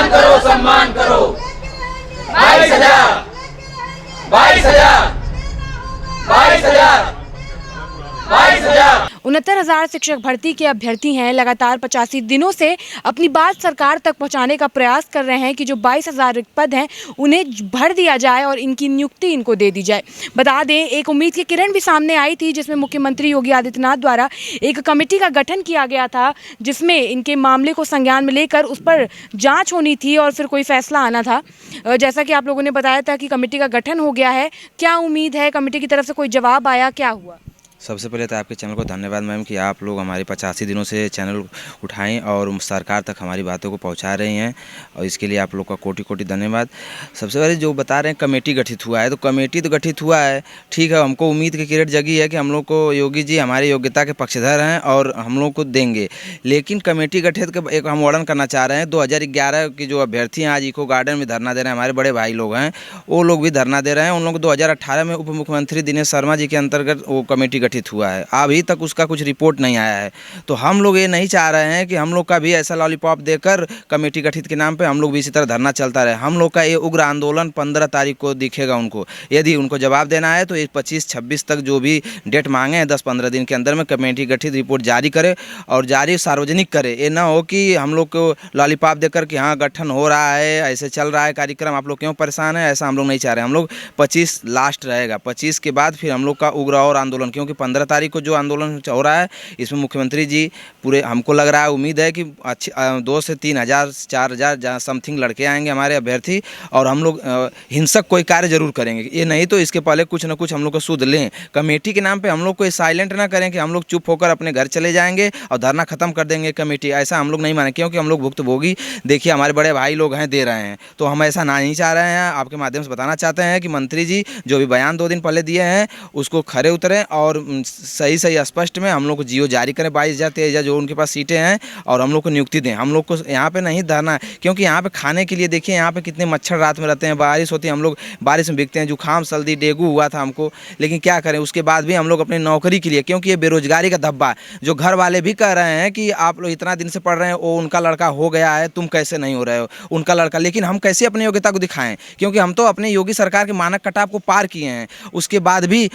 सम्मान करो 22,000 22,000 22,000 22,000। 69,000 शिक्षक भर्ती के अभ्यर्थी हैं। लगातार 85 दिनों से अपनी बात सरकार तक पहुंचाने का प्रयास कर रहे हैं कि जो 22,000 रिक्त पद हैं उन्हें भर दिया जाए और इनकी नियुक्ति इनको दे दी जाए। बता दें, एक उम्मीद की किरण भी सामने आई थी जिसमें मुख्यमंत्री योगी आदित्यनाथ द्वारा एक कमेटी का गठन किया गया था, जिसमें इनके मामले को संज्ञान में लेकर उस पर जाँच होनी थी और फिर कोई फैसला आना था। जैसा कि आप लोगों ने बताया था कि कमेटी का गठन हो गया है, क्या उम्मीद है? कमेटी की तरफ से कोई जवाब आया? क्या हुआ? सबसे पहले तो आपके चैनल को धन्यवाद मैम कि आप लोग हमारे 85 दिनों से चैनल उठाएं और सरकार तक हमारी बातों को पहुंचा रही हैं, और इसके लिए आप लोग का कोटि कोटि धन्यवाद। सबसे पहले जो बता रहे हैं कमेटी गठित हुआ है, तो कमेटी तो गठित हुआ है, ठीक है। हमको उम्मीद की किरण जगी है कि हम लोग को योगी जी हमारे योग्यता के पक्षधर हैं और हम लोग को देंगे। लेकिन कमेटी गठित का एक हम वर्णन करना चाह रहे हैं। 2011 की जो अभ्यर्थी हैं आज इको गार्डन में धरना दे रहे हैं, हमारे बड़े भाई लोग हैं, वो लोग भी धरना दे रहे हैं। उन लोग 2018 में उप मुख्यमंत्री दिनेश शर्मा जी के अंतर्गत वो कमेटी गठित हुआ है। अभी तक उसका कुछ रिपोर्ट नहीं आया है। तो हम लोग ये नहीं चाह रहे हैं कि हम लोग का भी ऐसा लॉलीपॉप देकर कमेटी गठित के नाम पे हम लोग भी इसी तरह धरना चलता रहे। हम लोग का ये उग्र आंदोलन 15 तारीख को दिखेगा उनको। यदि उनको जवाब देना है तो ये 25-26 तक जो भी डेट मांगे हैं 10-15 दिन के अंदर में कमेटी गठित रिपोर्ट जारी करे और जारी सार्वजनिक करे। ये ना हो कि हम लोग को लॉलीपॉप देकर कि हाँ गठन हो रहा है, ऐसे चल रहा है कार्यक्रम, आप लोग क्यों परेशान है, ऐसा हम लोग नहीं चाह रहे। हम लोग 25 लास्ट रहेगा, 25 के बाद फिर हम लोग का उग्र और आंदोलन, क्योंकि 15 तारीख को जो आंदोलन हो रहा है इसमें मुख्यमंत्री जी पूरे, हमको लग रहा है, उम्मीद है कि 2 से 3,000 4,000 समथिंग लड़के आएंगे हमारे अभ्यर्थी, और हम लोग हिंसक कोई कार्य जरूर करेंगे। ये नहीं तो इसके पहले कुछ ना कुछ हम लोग को सुध लें। कमेटी के नाम पे हम लोग को साइलेंट ना करें कि हम लोग चुप होकर अपने घर चले जाएंगे और धरना खत्म कर देंगे कमेटी, ऐसा हम लोग नहीं माने, क्योंकि हम लोग भुक्तभोगी, देखिए हमारे बड़े भाई लोग हैं, दे रहे हैं। तो हम ऐसा ना नहीं चाह रहे हैं। आपके माध्यम से बताना चाहते हैं कि मंत्री जी जो भी बयान 2 दिन पहले दिए हैं उसको खरे उतरें और सही स्पष्ट में हम लोग को जियो जारी करें 22,000-23,000 जो उनके पास सीटें हैं, और हम लोग को नियुक्ति दें। हम लोग को यहाँ पे नहीं धरना है, क्योंकि यहाँ पे खाने के लिए देखिए यहाँ पे कितने मच्छर रात में रहते हैं, बारिश होती है, हम लोग बारिश में बिकते हैं, जुकाम सर्दी डेंगू हुआ था हमको, लेकिन क्या करें, उसके बाद भी हम लोग अपनी नौकरी के लिए, क्योंकि ये बेरोजगारी का धब्बा है। जो घर वाले भी कह रहे हैं कि आप लोग इतना दिन से पढ़ रहे हैं, वो उनका लड़का हो गया है, तुम कैसे नहीं हो रहे हो उनका लड़का, लेकिन हम कैसे अपनी योग्यता को दिखाएं, क्योंकि हम तो अपने योगी सरकार के मानक कटाव को पार किए हैं। उसके बाद भी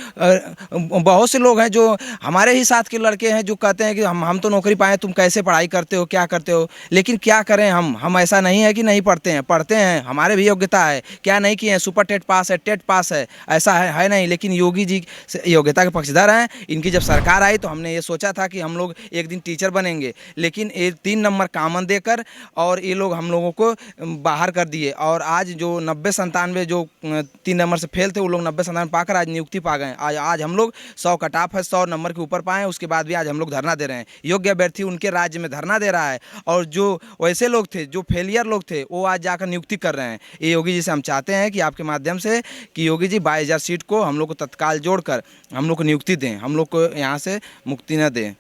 बहुत से लोग हैं जो हमारे ही साथ के लड़के हैं जो कहते हैं कि हम तो नौकरी पाए, तुम कैसे पढ़ाई करते हो, क्या करते हो। लेकिन क्या करें, हम ऐसा नहीं है कि नहीं पढ़ते हैं, हमारे भी योग्यता है, क्या नहीं किए हैं, सुपर टेट पास है, टेट पास है, ऐसा है नहीं। लेकिन योगी जी योग्यता के पक्षधर हैं। इनकी जब सरकार आई तो हमने ये सोचा था कि हम लोग एक दिन टीचर बनेंगे, लेकिन ये 3 नंबर कॉमन देकर और ये लोग हम लोगों को बाहर कर दिए। और आज जो 90-97 जो 3 नंबर से फेल थे, वो लोग 90-97 पाकर आज नियुक्ति पा गए। आज हम लोग 100 कट ऑफ है, 100 नंबर के ऊपर पाए। उसके बाद भी आज हम लोग धरना दे रहे हैं। योग्य अभ्यर्थी उनके राज्य में धरना दे रहा है, और जो वैसे लोग थे, जो फेलियर लोग थे, वो आज जाकर नियुक्ति कर रहे हैं। ये योगी जी से हम चाहते हैं कि आपके माध्यम से कि योगी जी 22,000 सीट को हम लोग को तत्काल जोड़कर हम लोग को नियुक्ति दें, हम लोग को यहाँ से मुक्ति न दें।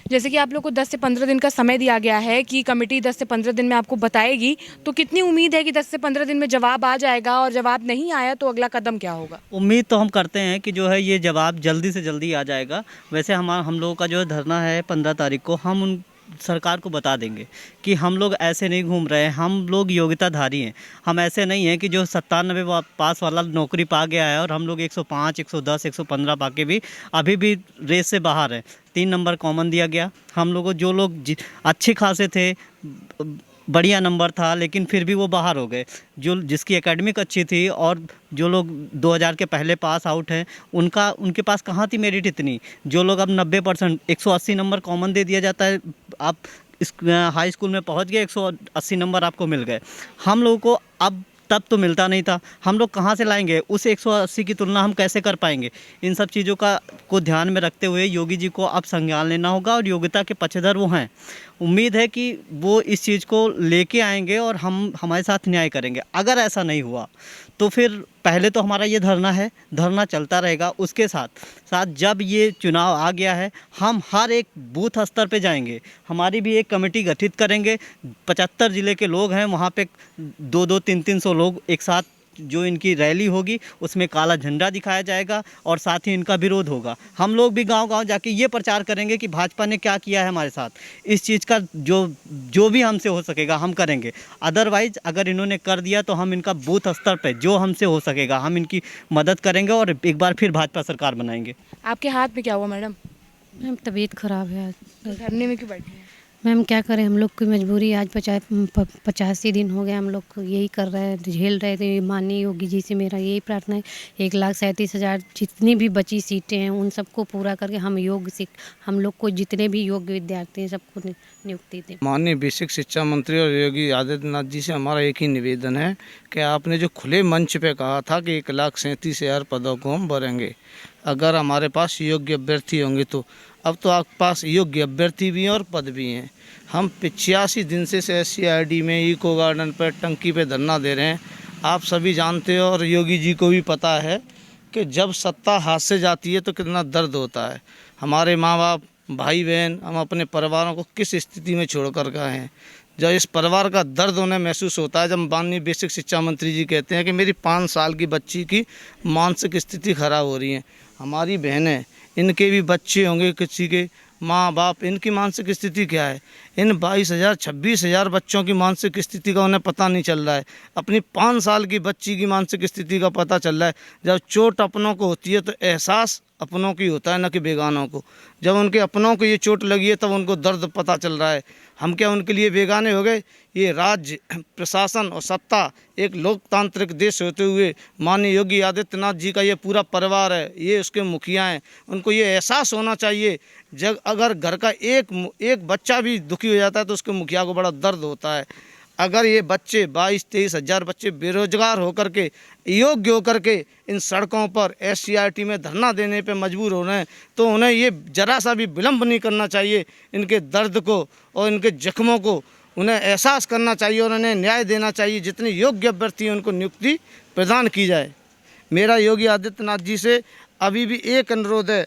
जैसे कि आप लोग को 10 से 15 दिन का समय दिया गया है कि कमेटी 10 से 15 दिन में आपको बताएगी, तो कितनी उम्मीद है कि 10 से 15 दिन में जवाब आ जाएगा, और जवाब नहीं आया तो अगला कदम क्या होगा? उम्मीद तो हम करते हैं कि जो है ये जवाब जल्दी से जल्दी आ जाएगा। वैसे हम लोगों का जो धरना है 15 तारीख को, हम उन सरकार को बता देंगे कि हम लोग ऐसे नहीं घूम रहे हैं, हम लोग योग्यताधारी हैं। हम ऐसे नहीं हैं कि जो 97 पास वाला नौकरी पा गया है और हम लोग 105, 110, 115 पा के भी अभी भी रेस से बाहर है। 3 नंबर कॉमन दिया गया। हम लोगों जो लोग अच्छे खासे थे, बढ़िया नंबर था, लेकिन फिर भी वो बाहर हो गए। जो जिसकी एकेडमिक अच्छी थी और जो लोग 2000 के पहले पास आउट हैं, उनके पास कहाँ थी मेरिट इतनी। जो लोग अब 90% 180 नंबर कॉमन दे दिया जाता है, आप हाई स्कूल में पहुंच गए, 180 नंबर आपको मिल गए। हम लोगों को अब तब तो मिलता नहीं था, हम लोग कहाँ से लाएंगे, उस 180 की तुलना हम कैसे कर पाएंगे। इन सब चीज़ों को ध्यान में रखते हुए योगी जी को अब संज्ञान लेना होगा, और योग्यता के पक्षधर वो हैं। उम्मीद है कि वो इस चीज़ को लेके आएंगे और हमारे साथ न्याय करेंगे। अगर ऐसा नहीं हुआ तो फिर पहले तो हमारा ये धरना चलता रहेगा। उसके साथ जब ये चुनाव आ गया है, हम हर एक बूथ स्तर पे जाएंगे, हमारी भी एक कमेटी गठित करेंगे। 75 ज़िले के लोग हैं, वहाँ पे 200-300 लोग एक साथ जो इनकी रैली होगी उसमें काला झंडा दिखाया जाएगा और साथ ही इनका विरोध होगा। हम लोग भी गांव-गांव जाके ये प्रचार करेंगे कि भाजपा ने क्या किया है हमारे साथ। इस चीज़ का जो भी हमसे हो सकेगा हम करेंगे। अदरवाइज़ अगर इन्होंने कर दिया तो हम इनका बूथ स्तर पे जो हमसे हो सकेगा हम इनकी मदद करेंगे और एक बार फिर भाजपा सरकार बनाएंगे। आपके हाथ में क्या हुआ मैडम? मैम तबीयत ख़राब है आज। धरने में क्यों बैठी हैं? मैम क्या करें, हम लोग की मजबूरी। आज 85 दिन हो गए हम लोग को यही कर रहे हैं, झेल रहे थे। माननीय योगी जी से मेरा यही प्रार्थना है 1,37,000 जितनी भी बची सीटें हैं उन सबको पूरा करके हम लोग को जितने भी योग्य विद्यार्थी हैं सबको नियुक्ति दें। माननीय बेसिक शिक्षा मंत्री और योगी आदित्यनाथ जी से हमारा एक ही निवेदन है कि आपने जो खुले मंच पे कहा था कि 1,37,000 पदों को हम भरेंगे, अगर हमारे पास योग्य अभ्यर्थी होंगे तो अब तो आपके पास योग्य अभ्यर्थी भी हैं और पद भी हैं। हम 85 दिन से SCID में इको गार्डन पर टंकी पे धरना दे रहे हैं। आप सभी जानते हो और योगी जी को भी पता है कि जब सत्ता हाथ से जाती है तो कितना दर्द होता है। हमारे माँ बाप, भाई बहन, हम अपने परिवारों को किस स्थिति में छोड़ कर गए हैं। जब इस परिवार का दर्द उन्हें महसूस होता है, जब माननीय बेसिक शिक्षा मंत्री जी कहते हैं कि मेरी 5 साल की बच्ची की मानसिक स्थिति खराब हो रही है। हमारी बहनें, इनके भी बच्चे होंगे, किसी के माँ बाप, इनकी मानसिक स्थिति क्या है। इन 22,000 26,000 बच्चों की मानसिक स्थिति का उन्हें पता नहीं चल रहा है। अपनी 5 साल की बच्ची की मानसिक स्थिति का पता चल रहा है। जब चोट अपनों को होती है तो एहसास अपनों की होता है, न कि बेगानों को। जब उनके अपनों को ये चोट लगी है तब उनको दर्द पता चल रहा है। हम क्या उनके लिए बेगाने हो गए? ये राज्य प्रशासन और सत्ता एक लोकतांत्रिक देश होते हुए माननीय योगी आदित्यनाथ जी का ये पूरा परिवार है, ये उसके मुखिया हैं। उनको ये एहसास होना चाहिए, जब अगर घर का एक बच्चा भी दुखी हो जाता है तो उसके मुखिया को बड़ा दर्द होता है। अगर ये बच्चे 22-23 हज़ार बच्चे बेरोजगार होकर के, योग्य होकर के इन सड़कों पर SCIT में धरना देने पे मजबूर हो रहे हैं तो उन्हें ये जरा सा भी विलम्ब नहीं करना चाहिए। इनके दर्द को और इनके जख्मों को उन्हें एहसास करना चाहिए और उन्हें न्याय देना चाहिए। जितने योग्य अभ्यर्थी हैं उनको नियुक्ति प्रदान की जाए। मेरा योगी आदित्यनाथ जी से अभी भी एक अनुरोध है,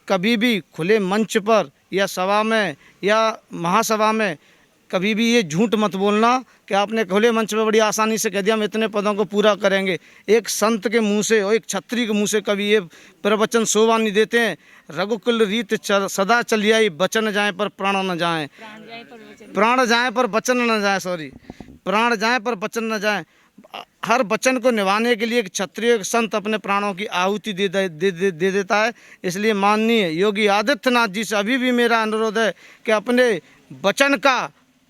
कभी भी खुले मंच पर या सभा में या महासभा में कभी भी ये झूठ मत बोलना कि आपने खुले मंच पर बड़ी आसानी से कह दिया हम इतने पदों को पूरा करेंगे। एक संत के मुंह से और एक छत्री के मुंह से कभी ये प्रवचन शोभा नहीं देते हैं। रघुकुल रीत सदा चली आई, बचन जाए पर प्राण न जाए, प्राण जाए पर वचन न जाए, प्राण जाए पर वचन न जाए। हर वचन को निभाने के लिए एक क्षत्रिय, एक संत अपने प्राणों की आहुति दे देता है। इसलिए माननीय योगी आदित्यनाथ जी से अभी भी मेरा अनुरोध है कि अपने वचन का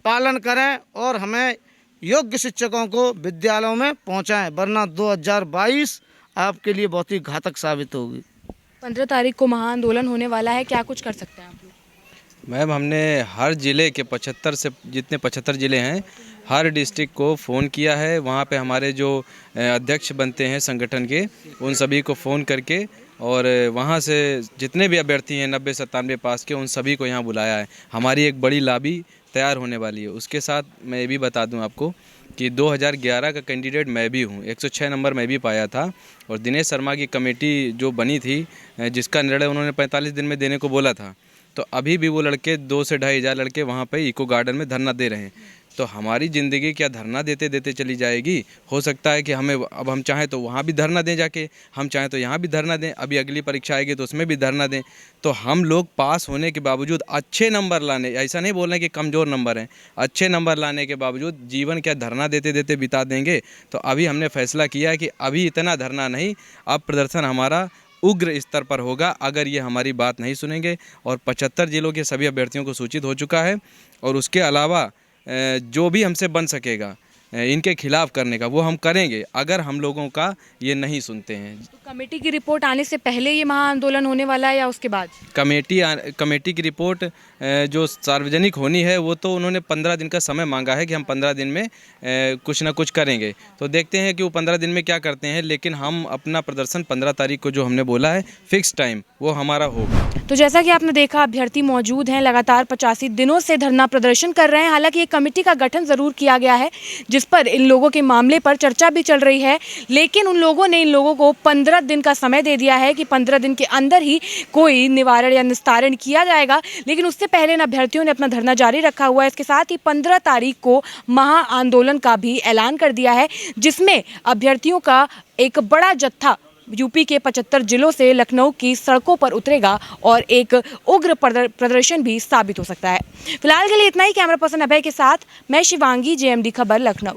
पालन करें और हमें योग्य शिक्षकों को विद्यालयों में पहुंचाएं, वरना 2022 आपके लिए बहुत ही घातक साबित होगी। 15 तारीख को महाआंदोलन होने वाला है, क्या कुछ कर सकते हैं आप लोग? मैम, हमने हर ज़िले के 75 से जितने 75 ज़िले हैं, हर डिस्ट्रिक्ट को फ़ोन किया है। वहाँ पे हमारे जो अध्यक्ष बनते हैं संगठन के, उन सभी को फ़ोन करके और वहाँ से जितने भी अभ्यर्थी हैं 90-97 पास के, उन सभी को यहाँ बुलाया है। हमारी एक बड़ी लॉबी तैयार होने वाली है। उसके साथ मैं ये भी बता दूं आपको कि 2011 का कैंडिडेट मैं भी हूं, 106 नंबर मैं भी पाया था। और दिनेश शर्मा की कमेटी जो बनी थी, जिसका निर्णय उन्होंने 45 दिन में देने को बोला था, तो अभी भी वो लड़के 2 से 2.5 हज़ार लड़के वहाँ पे इको गार्डन में धरना दे रहे हैं। तो हमारी ज़िंदगी क्या धरना देते देते चली जाएगी? हो सकता है कि हमें अब हम चाहें तो वहाँ भी धरना दें जाके, हम चाहें तो यहाँ भी धरना दें, अभी अगली परीक्षा आएगी तो उसमें भी धरना दें। तो हम लोग पास होने के बावजूद अच्छे नंबर लाने, ऐसा नहीं बोल रहे कि कमज़ोर नंबर हैं, अच्छे नंबर लाने के बावजूद जीवन क्या धरना देते देते बिता देंगे? तो अभी हमने फैसला किया है कि अभी इतना धरना नहीं, अब प्रदर्शन हमारा उग्र स्तर पर होगा अगर ये हमारी बात नहीं सुनेंगे। और 75 जिलों के सभी अभ्यर्थियों को सूचित हो चुका है और उसके अलावा जो भी हमसे बन सकेगा इनके खिलाफ करने का वो हम करेंगे अगर हम लोगों का ये नहीं सुनते हैं। तो कमेटी की रिपोर्ट आने से पहले ये महाआंदोलन होने वाला है या उसके बाद? कमेटी की रिपोर्ट जो सार्वजनिक होनी है वो तो उन्होंने 15 दिन का समय मांगा है कि हम 15 दिन में कुछ ना कुछ करेंगे। तो देखते हैं कि वो 15 दिन में क्या करते हैं, लेकिन हम अपना प्रदर्शन 15 तारीख को जो हमने बोला है फिक्स टाइम वो हमारा होगा। तो जैसा कि आपने देखा, अभ्यर्थी मौजूद हैं, लगातार 85 दिनों से धरना प्रदर्शन कर रहे हैं। हालांकि एक कमेटी का गठन ज़रूर किया गया है जिस पर इन लोगों के मामले पर चर्चा भी चल रही है। लेकिन उन लोगों ने इन लोगों को 15 दिन का समय दे दिया है कि 15 दिन के अंदर ही कोई निवारण या निस्तारण किया जाएगा। लेकिन उससे पहले इन अभ्यर्थियों ने अपना धरना जारी रखा हुआ है। इसके साथ ही 15 तारीख को महा आंदोलन का भी ऐलान कर दिया है, जिसमें अभ्यर्थियों का एक बड़ा जत्था यूपी के 75 जिलों से लखनऊ की सड़कों पर उतरेगा और एक उग्र प्रदर्शन भी साबित हो सकता है। फिलहाल के लिए इतना ही। कैमरा पर्सन अभय के साथ मैं शिवांगी, JMD खबर, लखनऊ।